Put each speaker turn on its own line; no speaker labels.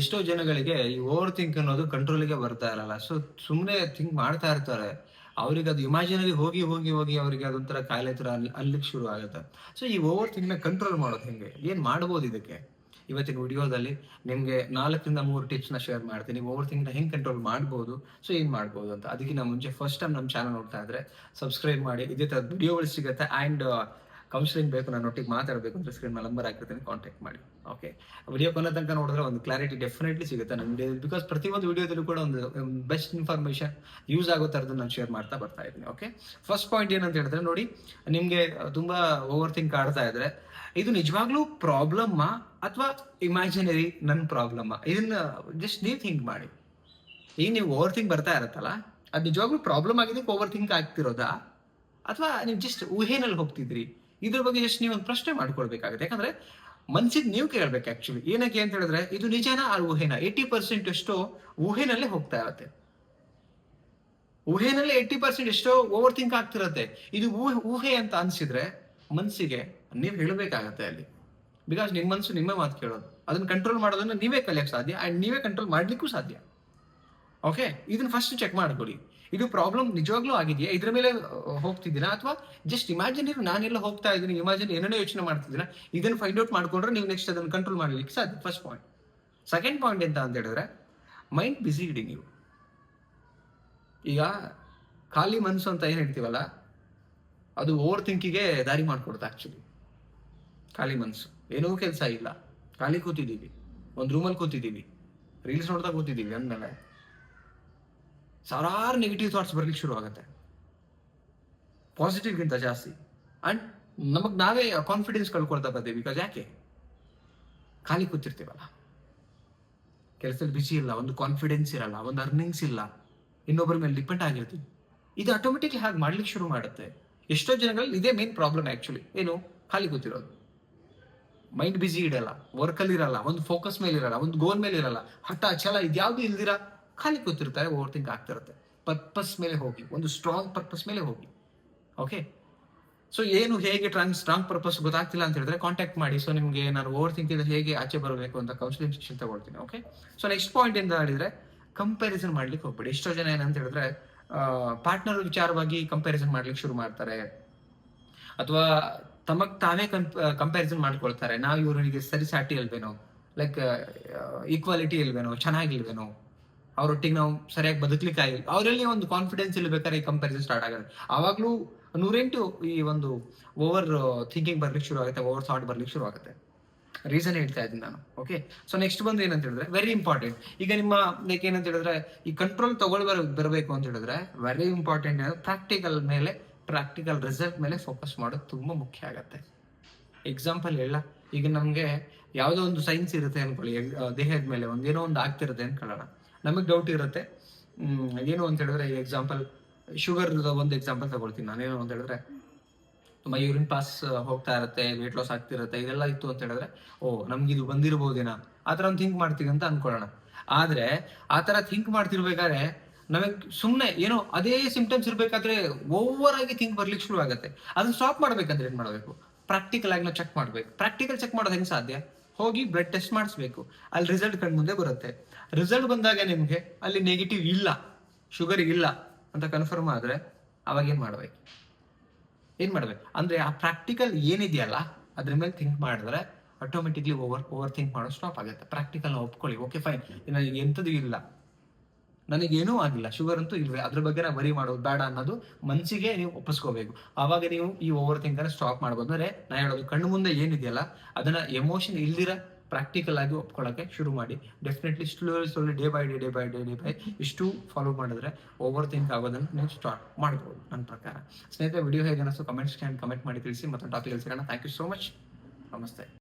ಎಷ್ಟೋ ಜನಗಳಿಗೆ ಈ ಓವರ್ ಥಿಂಕ್ ಅನ್ನೋದು ಕಂಟ್ರೋಲಿಗೆ ಬರ್ತಾ ಇರಲ್ಲ. ಸೊ ಸುಮ್ಮನೆ ಥಿಂಕ್ ಮಾಡ್ತಾ ಇರ್ತಾರೆ. ಅವ್ರಿಗೆ ಅದು ಇಮ್ಯಾಜಿನರಿ ಹೋಗಿ ಹೋಗಿ ಹೋಗಿ ಅವರಿಗೆ ಅದೊಂಥರ ಕಾಯಿಲೆ ತರ ಅನ್ಲಿಕ್ಕೆ ಶುರು ಆಗುತ್ತೆ. ಸೊ ಈ ಓವರ್ ಥಿಂಕ್ ನ ಕಂಟ್ರೋಲ್ ಮಾಡೋದು ಹೆಂಗೆ? ಏನ್ ಮಾಡ್ಬೋದು ಇದಕ್ಕೆ? ಇವತ್ತಿನ ವಿಡಿಯೋದಲ್ಲಿ ನಿಮ್ಗೆ 4ರಿಂದ 3 ಟಿಪ್ಸ್ ನ ಶೇರ್ ಮಾಡ್ತೀನಿ. ಓವರ್ ಥಿಂಕ್ ನ ಹೆಂಗ್ ಕಂಟ್ರೋಲ್ ಮಾಡ್ಬೋದು, ಸೊ ಏನ್ ಮಾಡ್ಬೋದು ಅಂತ. ಅದಕ್ಕಿಂತ ಮುಂಚೆ ಫಸ್ಟ್ ಟೈಮ್ ನಮ್ಮ ಚಾನಲ್ ನೋಡ್ತಾ ಇದ್ರೆ ಸಬ್ಸ್ಕ್ರೈಬ್ ಮಾಡಿ. ಇದೇ ತರ ವಿಡಿಯೋಗಳು ಸಿಗುತ್ತೆ. ಅಂಡ್ ಕೌನ್ಸಿಲಿಂಗ್ ಬೇಕು, ನಾನು ಒಟ್ಟಿಗೆ ಮಾತಾಡಬೇಕು ಅಂದ್ರೆ ಸ್ಕ್ರೀನ್ ಮೇಲೆ ನಂಬರ್ ಹಾಕಿರ್ತೀನಿ, ಕಾಂಟ್ಯಾಕ್ಟ್ ಮಾಡಿ. ಓಕೆ, ವಿಡಿಯೋ ಕೊನೆ ತನಕ ನೋಡಿದ್ರೆ ಒಂದು ಕ್ಲಾರಿಟಿ ಡೆಫಿನೆಟ್ಲಿ ಸಿಗುತ್ತೆ ನಮ್ಮ ವಿಡಿಯೋ. ಬಿಕಾಸ್ ಪ್ರತಿಯೊಂದು ವಿಡಿಯೋದಲ್ಲೂ ಕೂಡ ಒಂದು ಬೆಸ್ಟ್ ಇನ್ಫಾರ್ಮೇಶನ್ ಯೂಸ್ ಆಗೋ ಥರದ್ದು ನಾನು ಶೇರ್ ಮಾಡ್ತಾ ಬರ್ತಾ ಇದ್ದೀನಿ. ಓಕೆ, ಫಸ್ಟ್ ಪಾಯಿಂಟ್ ಏನಂತ ಹೇಳಿದ್ರೆ, ನೋಡಿ, ನಿಮಗೆ ತುಂಬಾ ಓವರ್ ಥಿಂಕ್ ಆಡ್ತಾ ಇದ್ರೆ ಇದು ನಿಜವಾಗ್ಲೂ ಪ್ರಾಬ್ಲಮ್ಮಾ ಅಥವಾ ಇಮ್ಯಾಜಿನರಿ ನನ್ನ ಪ್ರಾಬ್ಲಮ್ಮಾ? ಇದನ್ನ ಜಸ್ಟ್ ನೀವು ಥಿಂಕ್ ಮಾಡಿ. ಈಗ ನೀವು ಓವರ್ ಥಿಂಕ್ ಬರ್ತಾ ಇರತ್ತಲ್ಲ, ಅದು ನಿಜವಾಗ್ಲೂ ಪ್ರಾಬ್ಲಮ್ ಆಗಿದೆ, ಓವರ್ ಥಿಂಕ್ ಆಗ್ತಿರೋದಾ, ಅಥವಾ ನೀವು ಜಸ್ಟ್ ಊಹೆನಲ್ಲಿ ಹೋಗ್ತಿದ್ರಿ? ಇದ್ರ ಬಗ್ಗೆ ಜಸ್ಟ್ ನೀವು ಒಂದು ಪ್ರಶ್ನೆ ಮಾಡ್ಕೊಳ್ಬೇಕಾಗುತ್ತೆ. ಯಾಕಂದ್ರೆ ಮನ್ಸಿಗೆ ನೀವು ಕೇಳ್ಬೇಕು ಆಕ್ಚುಲಿ. ಏನಕ್ಕೆ ಅಂತ ಹೇಳಿದ್ರೆ, ಇದು ನಿಜನಾ ಆ ಊಹೆನಾ? 80% ಎಷ್ಟೋ ಊಹೆನಲ್ಲೇ ಹೋಗ್ತಾ ಇರತ್ತೆ. ಊಹೆನಲ್ಲೇ 80% ಎಷ್ಟೋ ಓವರ್ ಥಿಂಕ್ ಆಗ್ತಿರತ್ತೆ. ಇದು ಊಹೆ ಅಂತ ಅನ್ಸಿದ್ರೆ ಮನ್ಸಿಗೆ ನೀವು ಹೇಳಬೇಕಾಗತ್ತೆ ಅಲ್ಲಿ. ಬಿಕಾಸ್ ನಿಮ್ಮ ಮನಸ್ಸು ನಿಮ್ಮ ಮಾತು ಕೇಳೋದು. ಅದನ್ನ ಕಂಟ್ರೋಲ್ ಮಾಡೋದನ್ನ ನೀವೇ ಕಲಿಯಕ್ಕೆ ಸಾಧ್ಯ, ಅಂಡ್ ನೀವೇ ಕಂಟ್ರೋಲ್ ಮಾಡ್ಲಿಕ್ಕೂ ಸಾಧ್ಯ. ಓಕೆ, ಇದನ್ನ ಫಸ್ಟ್ ಚೆಕ್ ಮಾಡ್ಕೊಳ್ಳಿ. ಇದು ಪ್ರಾಬ್ಲಮ್ ನಿಜವಾಗ್ಲೂ ಆಗಿದೆಯಾ, ಇದ್ರ ಮೇಲೆ ಹೋಗ್ತಿದ್ದೀರಾ, ಅಥವಾ ಜಸ್ಟ್ ಇಮ್ಯಾಜಿನರಿ ನಾನೆಲ್ಲ ಹೋಗ್ತಾ ಇದ್ದೀನಿ, ಇಮ್ಯಾಜಿನ್ ಏನೇನೋ ಯೋಚನೆ ಮಾಡ್ತಿದ್ದೀರಾ? ಇದನ್ನ ಫೈಂಡ್ ಔಟ್ ಮಾಡ್ಕೊಂಡ್ರೆ ನೀವು ನೆಕ್ಸ್ಟ್ ಅದನ್ನ ಕಂಟ್ರೋಲ್ ಮಾಡ್ಲಿಕ್ಕೆ ಸಾಧ್ಯ. First point. ಸೆಕೆಂಡ್ ಪಾಯಿಂಟ್ ಎಂತ ಅಂತ ಹೇಳಿದ್ರೆ, ಮೈಂಡ್ ಬಿಸಿ ಇಡಿ ನೀವು. ಈಗ ಖಾಲಿ ಮನಸ್ಸು ಅಂತ ಏನ್ ಹೇಳ್ತೀವಲ್ಲ, ಅದು ಓವರ್ ಥಿಂಕಿಗೆ ದಾರಿ ಮಾಡ್ಕೊಡುತ್ತೆ ಆಕ್ಚುಲಿ. ಖಾಲಿ ಮನಸ್ಸು, ಏನೋ ಕೆಲಸ ಇಲ್ಲ, ಖಾಲಿ ಕೂತಿದ್ದೀವಿ, ಒಂದು ರೂಮಲ್ಲಿ ಕೂತಿದ್ದೀವಿ, ರೀಲ್ಸ್ ನೋಡ್ತಾ ಕೂತಿದ್ದೀವಿ ಅಂದಮೇಲೆ ಸಾವಿರಾರು ನೆಗೆಟಿವ್ ಥಾಟ್ಸ್ ಬರ್ಲಿಕ್ಕೆ ಶುರು ಆಗುತ್ತೆ, ಪಾಸಿಟಿವ್ಗಿಂತ ಜಾಸ್ತಿ. ಅಂಡ್ ನಮಗ್ ನಾವೇ ಕಾನ್ಫಿಡೆನ್ಸ್ ಕಳ್ಕೊಳ್ತಾ ಬರ್ತೀವಿ. ಬಿಕಾಸ್ ಯಾಕೆ? ಖಾಲಿ ಕೂತಿರ್ತೀವಲ್ಲ, ಕೆಲಸದಲ್ಲಿ ಬಿಸಿ ಇಲ್ಲ, ಒಂದು ಕಾನ್ಫಿಡೆನ್ಸ್ ಇರಲ್ಲ, ಒಂದು ಅರ್ನಿಂಗ್ಸ್ ಇಲ್ಲ, ಇನ್ನೊಬ್ಬರ ಮೇಲೆ ಡಿಪೆಂಡ್ ಆಗಿರ್ತೀವಿ. ಇದು ಆಟೋಮೆಟಿಕ್ಲಿ ಹಾಗೆ ಮಾಡ್ಲಿಕ್ಕೆ ಶುರು ಮಾಡುತ್ತೆ. ಎಷ್ಟೋ ಜನಗಳಲ್ಲಿ ಇದೇ ಮೇನ್ ಪ್ರಾಬ್ಲಮ್ ಆಕ್ಚುಲಿ. ಏನು? ಖಾಲಿ ಕೂತಿರೋದು. ಮೈಂಡ್ ಬಿಸಿ ಇಡಲ್ಲ, ವರ್ಕಲ್ಲಿ ಇರಲ್ಲ, ಒಂದು ಫೋಕಸ್ ಮೇಲೆ ಇರಲ್ಲ, ಒಂದು ಗೋಲ್ ಮೇಲೆ ಇರಲ್ಲ, ಹಠ ಛಲ ಇದ್ಯಾವುದು ಇಲ್ದಿರಾ ಖಾಲಿ ಕೂತಿರ್ತಾರೆ. ಓವರ್ ಥಿಂಕ್ ಆಗ್ತಿರುತ್ತೆ. ಪರ್ಪಸ್ ಮೇಲೆ ಹೋಗಿ, ಒಂದು ಸ್ಟ್ರಾಂಗ್ ಪರ್ಪಸ್ ಮೇಲೆ ಹೋಗಿ. ಓಕೆ, ಸೊ ಏನು ಹೇಗೆ ಸ್ಟ್ರಾಂಗ್ ಪರ್ಪಸ್ ಗೊತ್ತಾಗ್ತಿಲ್ಲ ಅಂತ ಹೇಳಿದ್ರೆ ಕಾಂಟ್ಯಾಕ್ಟ್ ಮಾಡಿ. ಸೊ ನಿಮಗೆ ನಾನು ಓವರ್ ಥಿಂಕ್ ಇಂದ ಹೇಗೆ ಆಚೆ ಬರಬೇಕು ಅಂತ ಕೌನ್ಸಿಲಿಂಗ್ ಸೆಕ್ಷನ್ ತಗೊಳ್ತೀನಿ. ಓಕೆ, ಸೊ ನೆಕ್ಸ್ಟ್ ಪಾಯಿಂಟ್ ಅಂತ ಹೇಳಿದ್ರೆ, ಕಂಪ್ಯಾರಿಸನ್ ಮಾಡ್ಲಿಕ್ಕೆ ಹೋಗ್ಬೇಡಿ. ಎಷ್ಟೋ ಜನ ಏನಂತ ಹೇಳಿದ್ರೆ, ಪಾರ್ಟ್ನರ್ ವಿಚಾರವಾಗಿ ಕಂಪ್ಯಾರಿಸನ್ ಮಾಡ್ಲಿಕ್ಕೆ ಶುರು ಮಾಡ್ತಾರೆ, ಅಥವಾ ತಮಗ್ ತಾವೇ ಕಂಪ್ಯಾರಿಸನ್ ಮಾಡ್ಕೊಳ್ತಾರೆ. ನಾವು ಇವರಿಗೆ ಸರಿ ಸಾಟಿ ಇಲ್ವೇನೋ, ಲೈಕ್ ಈಕ್ವಾಲಿಟಿ ಇಲ್ವೇನೋ, ಚೆನ್ನಾಗಿಲ್ವೇನೋ, ಅವರೊಟ್ಟಿಗೆ ನಾವು ಸರಿಯಾಗಿ ಬದುಕಲಿಕ್ಕೆ ಆಗಿಲ್ಲ, ಅವರಲ್ಲಿ ಒಂದು ಕಾನ್ಫಿಡೆನ್ಸ್ ಇಲ್ಬೇಕಾದ್ರೆ ಈ ಕಂಪ್ಯಾರಿಸನ್ ಸ್ಟಾರ್ಟ್ ಆಗುತ್ತೆ. ಆವಾಗ್ಲೂ 108 ಈ ಒಂದು ಓವರ್ ಥಿಂಕಿಂಗ್ ಬರ್ಲಿಕ್ಕೆ ಶುರು ಆಗುತ್ತೆ, ಓವರ್ ಥಾಟ್ ಬರ್ಲಿಕ್ಕೆ ಶುರು ಆಗುತ್ತೆ. ರೀಸನ್ ಹೇಳ್ತಾ ಇದ್ದೀನಿ ನಾನು. ಓಕೆ, ಸೊ ನೆಕ್ಸ್ಟ್ ಬಂದು ಏನಂತ ಹೇಳಿದ್ರೆ, ವೆರಿ ಇಂಪಾರ್ಟೆಂಟ್. ಈಗ ನಿಮ್ಮ ಲೈಕ್ ಏನಂತ ಹೇಳಿದ್ರೆ, ಈ ಕಂಟ್ರೋಲ್ ಬರಬೇಕು ಅಂತ ಹೇಳಿದ್ರೆ ವೆರಿ ಇಂಪಾರ್ಟೆಂಟ್ ಪ್ರಾಕ್ಟಿಕಲ್ ಮೇಲೆ, ಪ್ರಾಕ್ಟಿಕಲ್ ರಿಸಲ್ಟ್ ಮೇಲೆ ಫೋಕಸ್ ಮಾಡೋದು ತುಂಬಾ ಮುಖ್ಯ ಆಗತ್ತೆ. ಎಕ್ಸಾಂಪಲ್ ಹೇಳ, ಈಗ ನಮ್ಗೆ ಯಾವುದೋ ಒಂದು ಸೈನ್ಸ್ ಇರುತ್ತೆ ಅನ್ಕೊಳ್ಳಿ, ದೇಹದ ಮೇಲೆ ಒಂದೇನೋ ಒಂದು ಆಗ್ತಿರುತ್ತೆ ಅನ್ಕೊಳ್ಳೋಣ. ನಮಗೆ ಡೌಟ್ ಇರುತ್ತೆ. ಏನು ಅಂತ ಹೇಳಿದ್ರೆ, ಎಕ್ಸಾಂಪಲ್ ಶುಗರ್ ಒಂದು ಎಕ್ಸಾಂಪಲ್ ತಗೊಳ್ತೀನಿ ನಾನು. ಏನು ಅಂತ ಹೇಳಿದ್ರೆ, ತುಂಬಾ ಯೂರಿನ್ ಪಾಸ್ ಹೋಗ್ತಾ ಇರುತ್ತೆ, ವೇಟ್ ಲಾಸ್ ಆಗ್ತಿರುತ್ತೆ, ಇದೆಲ್ಲ ಇತ್ತು ಅಂತ ಹೇಳಿದ್ರೆ, ಓ ನಮ್ಗೆ ಇದು ಬಂದಿರಬಹುದೇನಾ, ಆತರ ಒಂದು ಥಿಂಕ್ ಮಾಡ್ತೀವಿ ಅಂತ ಅನ್ಕೊಳ್ಳೋಣ. ಆದ್ರೆ ಆತರ ಥಿಂಕ್ ಮಾಡ್ತಿರ್ಬೇಕಾದ್ರೆ ನಮಗ್ ಸುಮ್ನೆ ಏನೋ ಅದೇ ಸಿಂಪ್ಟಮ್ಸ್ ಇರ್ಬೇಕಾದ್ರೆ ಓವರ್ ಆಗಿ ಥಿಂಕ್ ಬರ್ಲಿಕ್ಕೆ ಶುರು ಆಗುತ್ತೆ. ಅದನ್ನ ಸ್ಟಾಪ್ ಮಾಡ್ಬೇಕಂದ್ರೆ ಏನ್ ಮಾಡ್ಬೇಕು? ಪ್ರಾಕ್ಟಿಕಲ್ ಆಗಿ ನಾವು ಚೆಕ್ ಮಾಡ್ಬೇಕು. ಪ್ರಾಕ್ಟಿಕಲ್ ಚೆಕ್ ಮಾಡೋದು ಹೆಂಗ್ ಸಾಧ್ಯ? ಹೋಗಿ ಬ್ಲಡ್ ಟೆಸ್ಟ್ ಮಾಡಿಸ್ಬೇಕು. ಅಲ್ಲಿ ರಿಸಲ್ಟ್ ಕಣ್ ಮುಂದೆ ಬರುತ್ತೆ. ರಿಸಲ್ಟ್ ಬಂದಾಗ ನಿಮ್ಗೆ ಅಲ್ಲಿ ನೆಗೆಟಿವ್ ಇಲ್ಲ, ಶುಗರ್ ಇಲ್ಲ ಅಂತ ಕನ್ಫರ್ಮ್ ಆದ್ರೆ ಅವಾಗ ಏನ್ ಮಾಡ್ಬೇಕು ಅಂದ್ರೆ, ಆ ಪ್ರಾಕ್ಟಿಕಲ್ ಏನಿದೆಯಲ್ಲ ಅದ್ರ ಮೇಲೆ ಥಿಂಕ್ ಮಾಡಿದ್ರೆ ಆಟೋಮೆಟಿಕ್ಲಿ ಓವರ್ ಥಿಂಕ್ ಮಾಡೋದು ಸ್ಟಾಪ್ ಆಗುತ್ತೆ. ಪ್ರಾಕ್ಟಿಕಲ್ ಒಪ್ಕೊಳ್ಳಿ, ಓಕೆ ಫೈನ್, ನನಗೆ ಎಂಥದ್ದು ಇಲ್ಲ, ನನಗೇನೂ ಆಗಿಲ್ಲ, ಶುಗರ್ ಅಂತೂ ಇಲ್ವೇ, ಅದ್ರ ಬಗ್ಗೆ ನಾವು ವರಿ ಮಾಡೋದು ಬೇಡ ಅನ್ನೋದು ಮನ್ಸಿಗೆ ನೀವು ಒಪ್ಪಿಸ್ಕೋಬೇಕು. ಆವಾಗ ನೀವು ಈ ಓವರ್ ಥಿಂಕ್ ಅನ್ನ ಸ್ಟಾಪ್ ಮಾಡ್ಬೋದು. ಅಂದ್ರೆ ನಾ ಹೇಳೋದು, ಕಣ್ಣು ಮುಂದೆ ಏನಿದೆಯಲ್ಲ ಅದನ್ನ ಎಮೋಷನ್ ಇಲ್ದಿರ ಪ್ರಾಕ್ಟಿಕಲ್ ಆಗಿ ಒಪ್ಕೊಳ್ಳೋಕೆ ಶುರು ಮಾಡಿ. Definitely slowly day by day ಇಷ್ಟು ಫಾಲೋ ಮಾಡಿದ್ರೆ ಓವರ್ ಥಿಂಕ್ ಆಗೋದನ್ನ ನೀವು ಸ್ಟಾರ್ಟ್ ಮಾಡ್ಬೋದು ನನ್ನ ಪ್ರಕಾರ. ಸ್ನೇಹಿತರೆ, ವಿಡಿಯೋ ಹೇಗೆ ಅನಿಸ್ತು ಕಮೆಂಟ್ ಮಾಡಿ ತಿಳಿಸಿ. ಮತ್ತೊಂದು ಟಾಪಿಕ್ ಸಿಗೋಣ. Thank you so much. ನಮಸ್ತೆ.